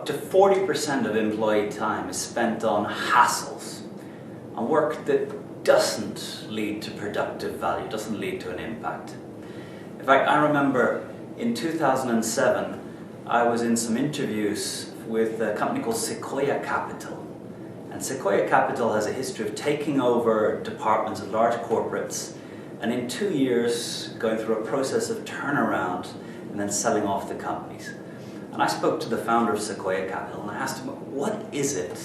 up to 40% of employee time is spent on hassles, on work that doesn't lead to productive value, doesn't lead to an impact. In fact, I remember in 2007, I was in some interviews with a company called Sequoia Capital. And Sequoia Capital has a history of taking over departments of large corporates and in 2 years going through a process of turnaround and then selling off the companies. And I spoke to the founder of Sequoia Capital and I asked him, what is it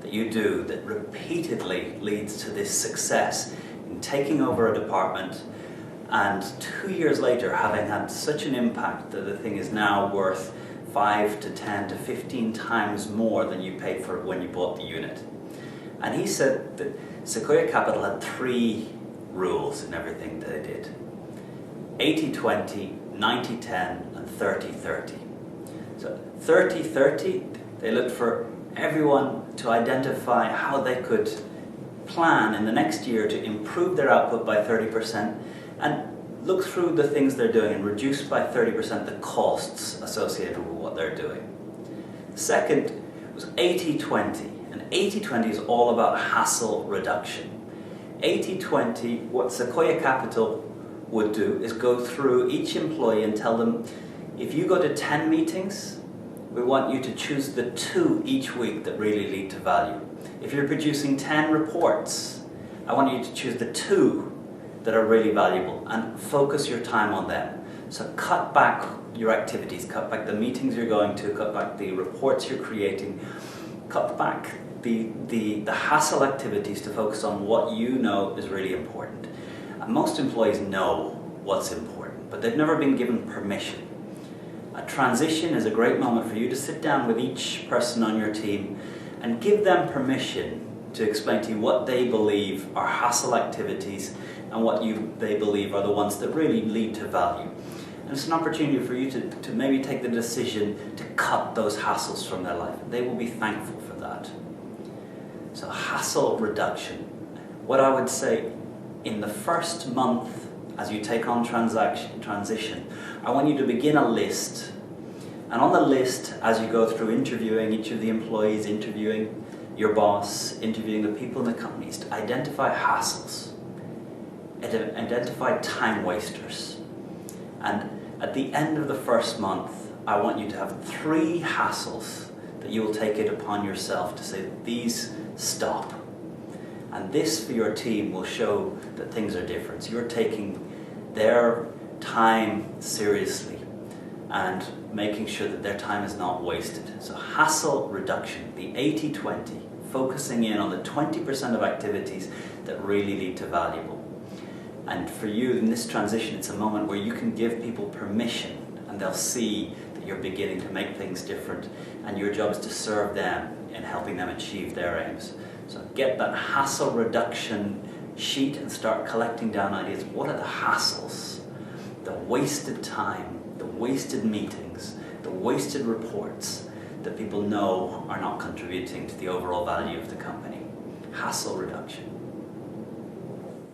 that you do that repeatedly leads to this success in taking over a department and 2 years later having had such an impact that the thing is now worth 5 to 10 to 15 times more than you paid for it when you bought the unit? And he said that Sequoia Capital had 3 rules in everything that they did: 80-20, 90-10, and 30-30. So 30-30, they looked for everyone to identify how they could plan in the next year to improve their output by 30% and look through the things they're doing and reduce by 30% the costs associated with what they're doing. Second was 80-20, and 80-20 is all about hassle reduction. 80-20, what Sequoia Capital would do is go through each employee and tell them, if you go to 10 meetings, we want you to choose the 2 each week that really lead to value. If you're producing 10 reports, I want you to choose the 2 that are really valuable and focus your time on them. So cut back your activities, cut back the meetings you're going to, cut back the reports you're creating, cut back the hassle activities to focus on what you know is really important. And most employees know what's important, but they've never been given permission. A transition is a great moment for you to sit down with each person on your team and give them permission to explain to you what they believe are hassle activities and what they believe are the ones that really lead to value. And it's an opportunity for you to maybe take the decision to cut those hassles from their life. They will be thankful for that. So hassle reduction. What I would say, in the first month as you take on transition, I want you to begin a list. And on the list, as you go through interviewing each of the employees, interviewing your boss, interviewing the people in the companies, to identify hassles, identify time wasters. And at the end of the first month, I want you to have 3 hassles that you will take it upon yourself to say, these stop. And this for your team will show that things are different. So you're taking their time seriously and making sure that their time is not wasted. So hassle reduction, the 80-20, focusing in on the 20% of activities that really lead to valuable. And for you in this transition, it's a moment where you can give people permission and they'll see that you're beginning to make things different and your job is to serve them in helping them achieve their aims. So get that hassle reduction sheet and start collecting down ideas. What are the hassles? The wasted time, the wasted meetings, the wasted reports that people know are not contributing to the overall value of the company. Hassle reduction.